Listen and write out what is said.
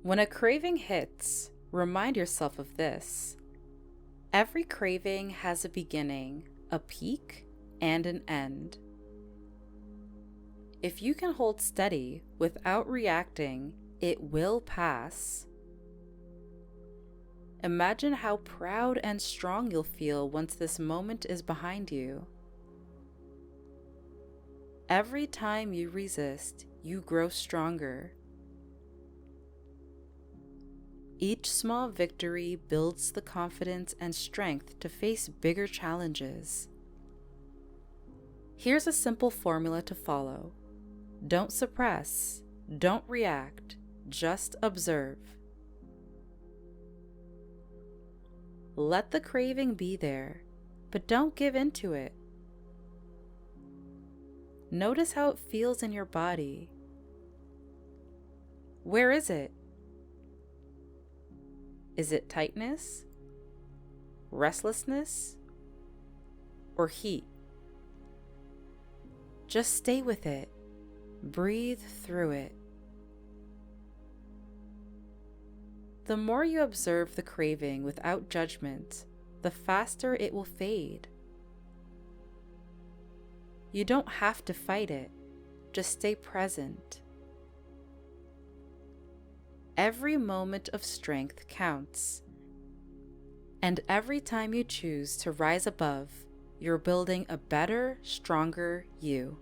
When a craving hits, remind yourself of this. Every craving has a beginning, a peak, and an end. If you can hold steady without reacting, it will pass. Imagine how proud and strong you'll feel once this moment is behind you. Every time you resist, you grow stronger. Each small victory builds the confidence and strength to face bigger challenges. Here's a simple formula to follow. Don't suppress, don't react, just observe. Let the craving be there, but don't give in to it. Notice how it feels in your body. Where is it? Is it tightness, restlessness, or heat? Just stay with it. Breathe through it. The more you observe the craving without judgment, the faster it will fade. You don't have to fight it, just stay present. Every moment of strength counts, and every time you choose to rise above, you're building a better, stronger you.